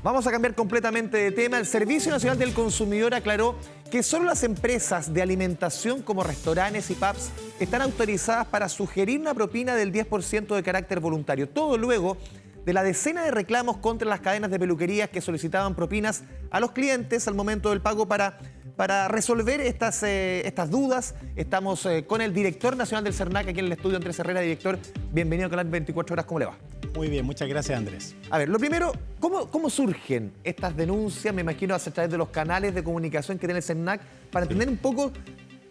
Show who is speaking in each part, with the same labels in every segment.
Speaker 1: Vamos a cambiar completamente de tema. El Servicio Nacional del Consumidor aclaró que solo las empresas de alimentación como restaurantes y pubs están autorizadas para sugerir una propina del 10% de carácter voluntario. Todo luego de la decena de reclamos contra las cadenas de peluquerías que solicitaban propinas a los clientes al momento del pago para resolver estas dudas. Estamos con el director nacional del CERNAC aquí en el estudio, Andrés Herrera. Director, bienvenido a Canal 24 Horas. ¿Cómo le va?
Speaker 2: Muy bien, muchas gracias, Andrés.
Speaker 1: A ver, lo primero, ¿cómo surgen estas denuncias? Me imagino a través de los canales de comunicación que tiene el CERNAC, para entender un poco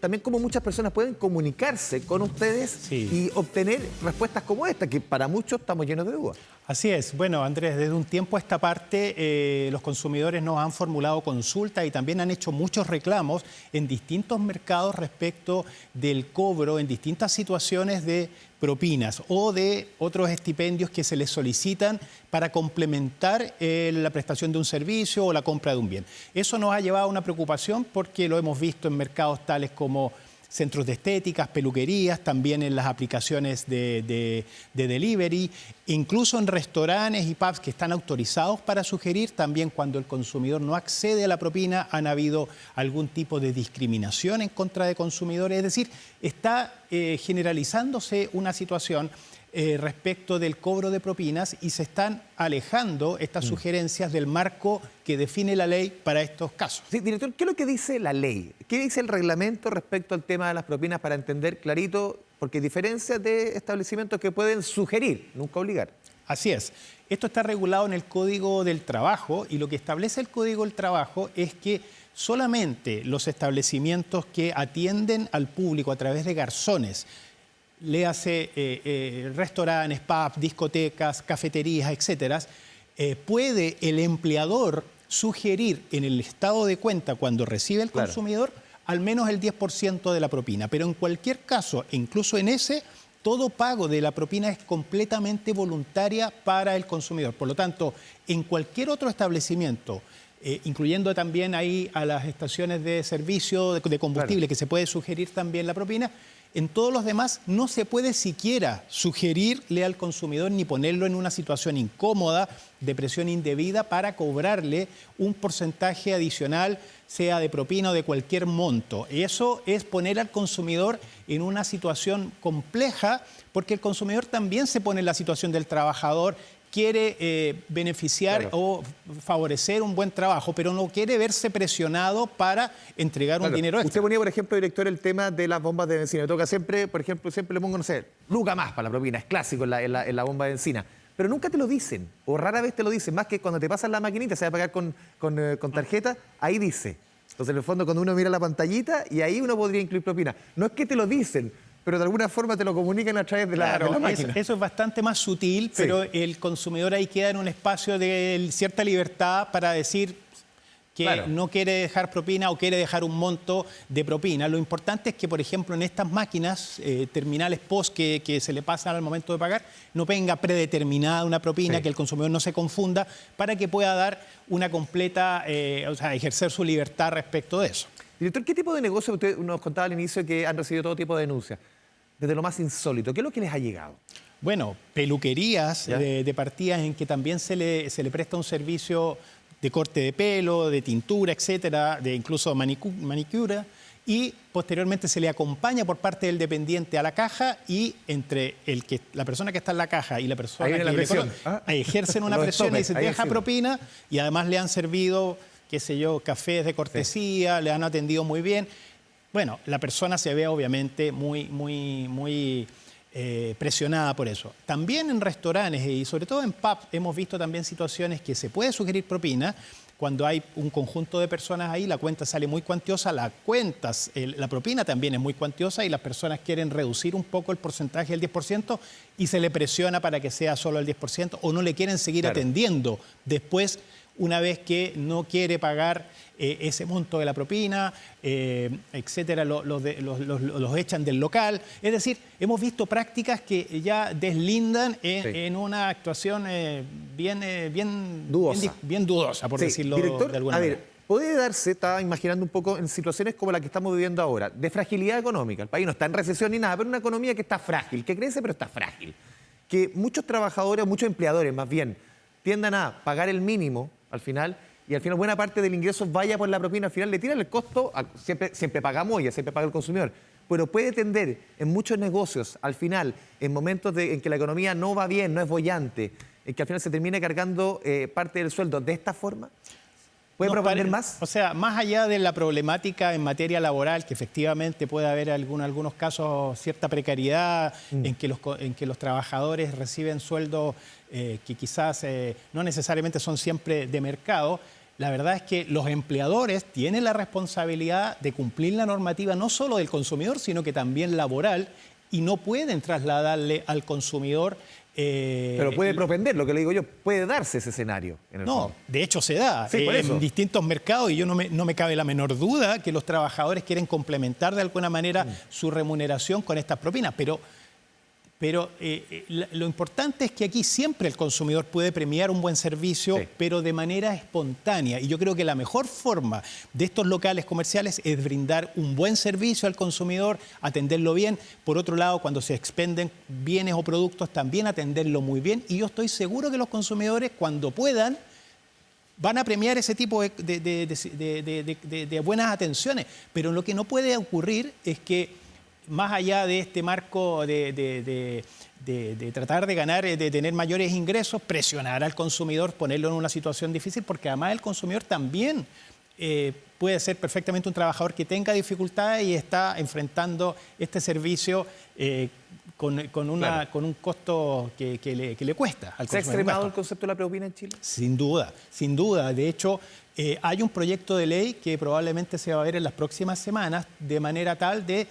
Speaker 1: también cómo muchas personas pueden comunicarse con ustedes y obtener respuestas como esta, que para muchos estamos llenos de dudas.
Speaker 2: Así es. Bueno, Andrés, desde un tiempo a esta parte los consumidores nos han formulado consultas y también han hecho muchos reclamos en distintos mercados respecto del cobro en distintas situaciones de propinas o de otros estipendios que se les solicitan para complementar la prestación de un servicio o la compra de un bien. Eso nos ha llevado a una preocupación porque lo hemos visto en mercados tales como centros de estéticas, peluquerías, también en las aplicaciones de delivery, incluso en restaurantes y pubs que están autorizados para sugerir. También cuando el consumidor no accede a la propina han habido algún tipo de discriminación en contra de consumidores. Es decir, está generalizándose una situación respecto del cobro de propinas y se están alejando estas sugerencias del marco que define la ley para estos casos.
Speaker 1: Sí, director, ¿qué es lo que dice la ley? ¿Qué dice el reglamento respecto al tema de las propinas para entender clarito? Porque hay diferencias de establecimientos que pueden sugerir, nunca obligar.
Speaker 2: Así es. Esto está regulado en el Código del Trabajo y lo que establece el Código del Trabajo es que solamente los establecimientos que atienden al público a través de garzones, léase restaurantes, pubs, discotecas, cafeterías, etcétera, puede el empleador sugerir en el estado de cuenta cuando recibe el consumidor al menos el 10% de la propina. Pero en cualquier caso, incluso en ese, todo pago de la propina es completamente voluntaria para el consumidor. Por lo tanto, en cualquier otro establecimiento, incluyendo también ahí a las estaciones de servicio de combustible, que se puede sugerir también la propina, en todos los demás no se puede siquiera sugerirle al consumidor ni ponerlo en una situación incómoda de presión indebida para cobrarle un porcentaje adicional, sea de propina o de cualquier monto. Eso es poner al consumidor en una situación compleja, porque el consumidor también se pone en la situación del trabajador, quiere beneficiar o favorecer un buen trabajo, pero no quiere verse presionado para entregar un dinero extra.
Speaker 1: Usted ponía, por ejemplo, director, el tema de las bombas de benzina. Me toca siempre, por ejemplo, siempre le pongo, no sé, nunca más para la propina, es clásico en la bomba de benzina. Pero nunca te lo dicen, o rara vez te lo dicen, más que cuando te pasan la maquinita, se va a pagar con tarjeta, ahí dice. Entonces, en el fondo, cuando uno mira la pantallita, y ahí uno podría incluir propina. No es que te lo dicen, pero de alguna forma te lo comunican a través de la máquina.
Speaker 2: Eso es bastante más sutil, pero el consumidor ahí queda en un espacio de cierta libertad para decir que no quiere dejar propina o quiere dejar un monto de propina. Lo importante es que, por ejemplo, en estas máquinas, terminales POS que se le pasan al momento de pagar, no venga predeterminada una propina, que el consumidor no se confunda, para que pueda dar una completa, ejercer su libertad respecto de eso.
Speaker 1: Director, ¿qué tipo de negocio usted nos contaba al inicio que han recibido todo tipo de denuncias? Desde lo más insólito, ¿qué es lo que les ha llegado?
Speaker 2: Bueno, peluquerías de partidas en que también se le presta un servicio de corte de pelo, de tintura, etcétera, de incluso manicura, y posteriormente se le acompaña por parte del dependiente a la caja y entre la persona que está en la caja y la persona que le conoce, ejercen una presión y se deja propina y además le han servido, qué sé yo, cafés de cortesía, le han atendido muy bien. Bueno, la persona se ve obviamente muy presionada por eso. También en restaurantes y sobre todo en pubs hemos visto también situaciones que se puede sugerir propina. Cuando hay un conjunto de personas ahí, la cuenta sale muy cuantiosa, la propina también es muy cuantiosa y las personas quieren reducir un poco el porcentaje del 10% y se le presiona para que sea solo el 10% o no le quieren seguir atendiendo después, una vez que no quiere pagar ese monto de la propina, etcétera, los echan del local. Es decir, hemos visto prácticas que ya deslindan en una actuación bien dudosa, por decirlo
Speaker 1: Director,
Speaker 2: de alguna manera.
Speaker 1: Puede darse, estaba imaginando un poco, en situaciones como la que estamos viviendo ahora, de fragilidad económica. El país no está en recesión ni nada, pero una economía que está frágil, que crece pero está frágil. Que muchos trabajadores, muchos empleadores más bien, tiendan a pagar el mínimo al final, y al final buena parte del ingreso vaya por la propina, al final le tiran el costo, siempre pagamos ella, siempre paga el consumidor, pero puede tender en muchos negocios, al final, en momentos en que la economía no va bien, no es boyante, en que al final se termine cargando parte del sueldo de esta forma. ¿Puede proponer más?
Speaker 2: O sea, más allá de la problemática en materia laboral, que efectivamente puede haber en algunos casos cierta precariedad en que los trabajadores reciben sueldos que quizás no necesariamente son siempre de mercado, la verdad es que los empleadores tienen la responsabilidad de cumplir la normativa no solo del consumidor, sino que también laboral, y no pueden trasladarle al consumidor...
Speaker 1: Pero puede propender, lo que le digo yo, puede darse ese escenario.
Speaker 2: No, de hecho se da
Speaker 1: en
Speaker 2: distintos mercados, y yo no me cabe la menor duda que los trabajadores quieren complementar de alguna manera su remuneración con estas propinas, pero lo importante es que aquí siempre el consumidor puede premiar un buen servicio, pero de manera espontánea. Y yo creo que la mejor forma de estos locales comerciales es brindar un buen servicio al consumidor, atenderlo bien. Por otro lado, cuando se expenden bienes o productos, también atenderlo muy bien. Y yo estoy seguro que los consumidores, cuando puedan, van a premiar ese tipo de buenas atenciones. Pero lo que no puede ocurrir es que, más allá de este marco de tratar de ganar, de tener mayores ingresos, presionar al consumidor, ponerlo en una situación difícil, porque además el consumidor también puede ser perfectamente un trabajador que tenga dificultades y está enfrentando este servicio con un costo que le cuesta al consumidor.
Speaker 1: ¿Se ha extremado el concepto de la propina en Chile?
Speaker 2: Sin duda, sin duda. De hecho, hay un proyecto de ley que probablemente se va a ver en las próximas semanas, de manera tal de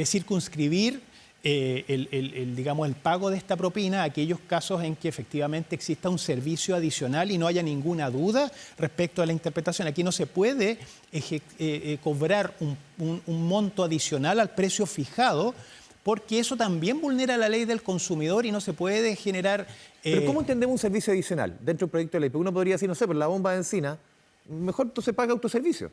Speaker 2: circunscribir digamos, el pago de esta propina a aquellos casos en que efectivamente exista un servicio adicional y no haya ninguna duda respecto a la interpretación. Aquí no se puede cobrar un monto adicional al precio fijado, porque eso también vulnera la ley del consumidor y no se puede generar...
Speaker 1: Pero ¿cómo entendemos un servicio adicional dentro del proyecto de ley? Porque uno podría decir, no sé, por la bomba de encina, mejor entonces paga autoservicio.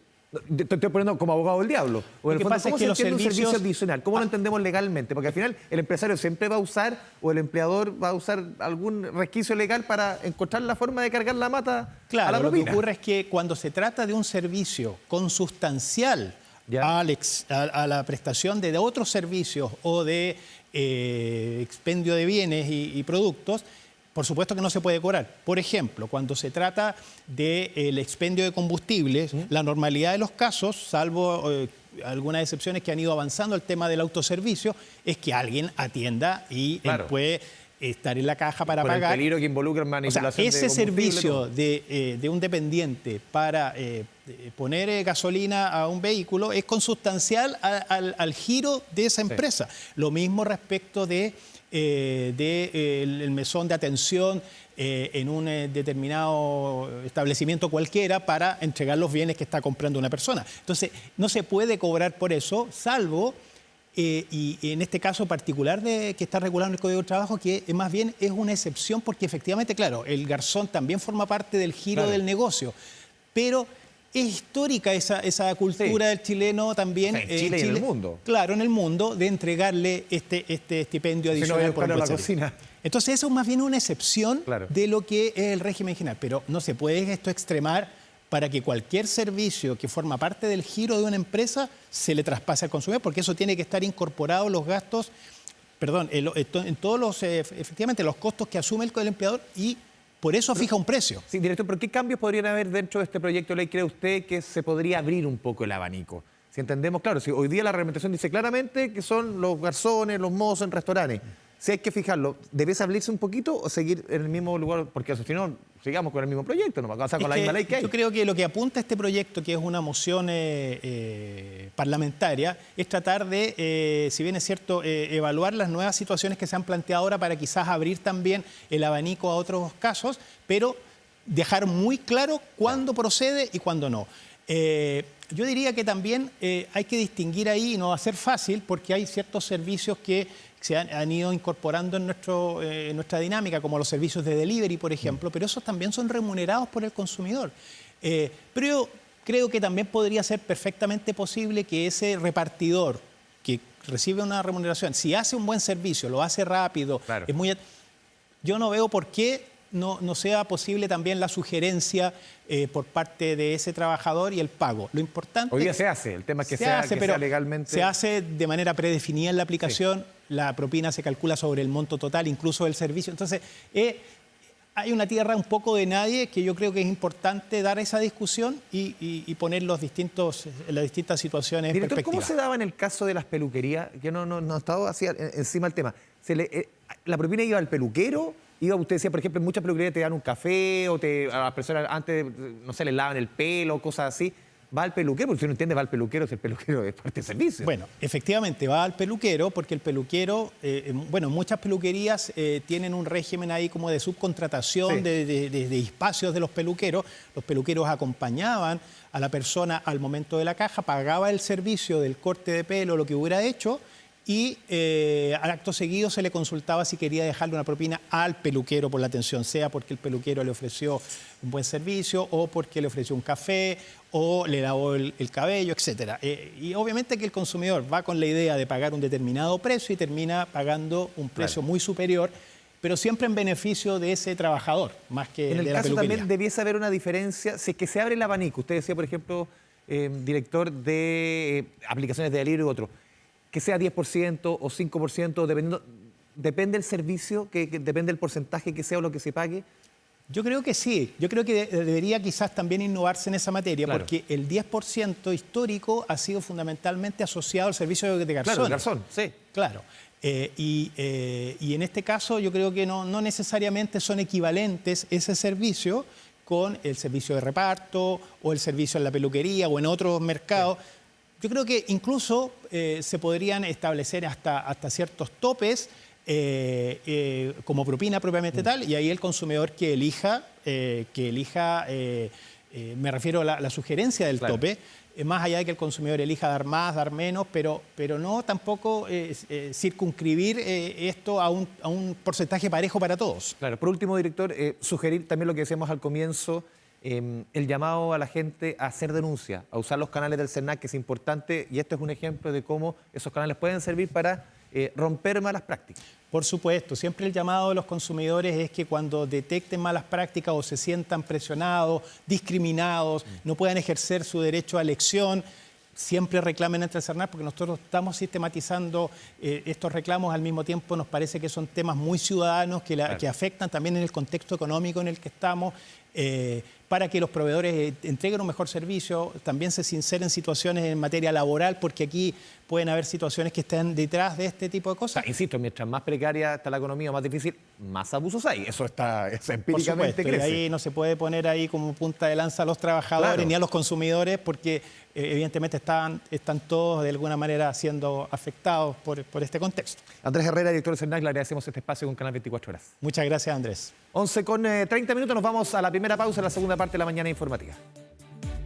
Speaker 1: Te estoy poniendo como abogado del diablo. O en el fondo, ¿cómo se entiende un servicio adicional? ¿Cómo lo entendemos legalmente? Porque al final el empresario siempre va a usar, o el empleador va a usar algún resquicio legal para encontrar la forma de cargar la mata a la propina.
Speaker 2: Lo que ocurre es que cuando se trata de un servicio consustancial a la prestación de otros servicios o de expendio de bienes y productos, por supuesto que no se puede cobrar. Por ejemplo, cuando se trata del expendio de combustibles, la normalidad de los casos, salvo algunas excepciones que han ido avanzando el tema del autoservicio, es que alguien atienda y él puede estar en la caja para pagar.
Speaker 1: El peligro que involucra en manipulación
Speaker 2: ese servicio de un dependiente para poner gasolina a un vehículo es consustancial al giro de esa empresa. Lo mismo respecto del mesón de atención en un determinado establecimiento cualquiera para entregar los bienes que está comprando una persona. Entonces, no se puede cobrar por eso, salvo, y en este caso particular que está regulado en el Código de Trabajo, que más bien es una excepción porque efectivamente, claro, el garzón también forma parte del giro del negocio, pero... Es histórica esa cultura del chileno también.
Speaker 1: En Chile y en el mundo.
Speaker 2: Claro, en el mundo, de entregarle este estipendio adicional por
Speaker 1: la cocina.
Speaker 2: Entonces, eso es más bien una excepción de lo que es el régimen general. Pero no se puede esto extremar para que cualquier servicio que forma parte del giro de una empresa se le traspase al consumidor, porque eso tiene que estar incorporado los gastos, en todos efectivamente, los costos que asume el empleador y... Por eso fija un precio.
Speaker 1: Sí, director, ¿pero qué cambios podrían haber dentro de este proyecto de ley? ¿Cree usted que se podría abrir un poco el abanico? Si entendemos, claro, si hoy día la reglamentación dice claramente que son los garzones, los mozos en restaurantes. Si hay que fijarlo, ¿debes abrirse un poquito o seguir en el mismo lugar? Porque si no, sigamos con el mismo proyecto, no vamos a pasar con la misma ley que hay.
Speaker 2: Yo creo que lo que apunta este proyecto, que es una moción parlamentaria, es tratar de, si bien es cierto, evaluar las nuevas situaciones que se han planteado ahora para quizás abrir también el abanico a otros casos, pero dejar muy claro cuándo procede y cuándo no. Yo diría que también hay que distinguir ahí, y no va a ser fácil, porque hay ciertos servicios que se han ido incorporando en nuestra dinámica, como los servicios de delivery, por ejemplo, pero esos también son remunerados por el consumidor. Pero yo creo que también podría ser perfectamente posible que ese repartidor que recibe una remuneración, si hace un buen servicio, lo hace rápido, yo no veo por qué no sea posible también la sugerencia por parte de ese trabajador y el pago. Lo importante...
Speaker 1: Hoy día se hace, el tema es que sea legalmente...
Speaker 2: Se hace de manera predefinida en la aplicación, sí. La propina se calcula sobre el monto total, incluso del servicio. Entonces, hay una tierra un poco de nadie que yo creo que es importante dar esa discusión y poner las distintas situaciones en perspectiva.
Speaker 1: ¿Cómo se daba en el caso de las peluquerías? Yo no he estado así encima del tema. ¿La propina iba al peluquero? Usted decía, por ejemplo, en muchas peluquerías te dan un café o a las personas antes, no sé, les lavan el pelo, cosas así. Va al peluquero, porque si uno entiende, va al peluquero, si el peluquero es parte del servicio.
Speaker 2: Bueno, efectivamente va al peluquero porque el peluquero, muchas peluquerías tienen un régimen ahí como de subcontratación, sí. de espacios de los peluqueros. Los peluqueros acompañaban a la persona al momento de la caja, pagaba el servicio del corte de pelo, lo que hubiera hecho, y al acto seguido se le consultaba si quería dejarle una propina al peluquero por la atención, sea porque el peluquero le ofreció un buen servicio o porque le ofreció un café o le lavó el cabello, etc. Y obviamente que el consumidor va con la idea de pagar un determinado precio y termina pagando un precio muy superior, pero siempre en beneficio de ese trabajador, más que de la peluquería. En el caso también
Speaker 1: debiese haber una diferencia, si es que se abre el abanico. Usted decía, por ejemplo, director de aplicaciones de delivery u otro, que sea 10% o 5%, depende del servicio, que depende del porcentaje que sea o lo que se pague.
Speaker 2: Yo creo que sí. Yo creo que debería quizás también innovarse en esa materia, claro. Porque el 10% histórico ha sido fundamentalmente asociado al servicio de garzón.
Speaker 1: Claro, el garzón, sí.
Speaker 2: Claro. Y en este caso yo creo que no necesariamente son equivalentes ese servicio con el servicio de reparto o el servicio en la peluquería o en otros mercados. Sí. Yo creo que incluso se podrían establecer hasta ciertos topes como propina propiamente tal, y ahí el consumidor que elija, me refiero a la sugerencia del claro. Tope, más allá de que el consumidor elija dar más, dar menos, pero no tampoco circunscribir esto a un porcentaje parejo para todos.
Speaker 1: Claro. Por último, director, sugerir también lo que decíamos al comienzo, el llamado a la gente a hacer denuncia, a usar los canales del SERNAC, que es importante, y esto es un ejemplo de cómo esos canales pueden servir para romper malas prácticas.
Speaker 2: Por supuesto, siempre el llamado de los consumidores es que cuando detecten malas prácticas o se sientan presionados, discriminados, no puedan ejercer su derecho a elección, siempre reclamen ante el SERNAC, porque nosotros estamos sistematizando estos reclamos. Al mismo tiempo nos parece que son temas muy ciudadanos que afectan también en el contexto económico en el que estamos, para que los proveedores entreguen un mejor servicio, también se sinceren situaciones en materia laboral, porque aquí pueden haber situaciones que estén detrás de este tipo de cosas.
Speaker 1: O sea, insisto, mientras más precaria está la economía, más difícil, más abusos hay. Eso empíricamente crece.
Speaker 2: Y ahí no se puede poner ahí como punta de lanza a los trabajadores, claro, ni a los consumidores, porque evidentemente están todos de alguna manera siendo afectados por este contexto.
Speaker 1: Andrés Herrera, director del SERNAC, le agradecemos este espacio con Canal 24 Horas.
Speaker 2: Muchas gracias, Andrés.
Speaker 1: 11:30, nos vamos a la primera pausa, en la segunda parte de la mañana informativa.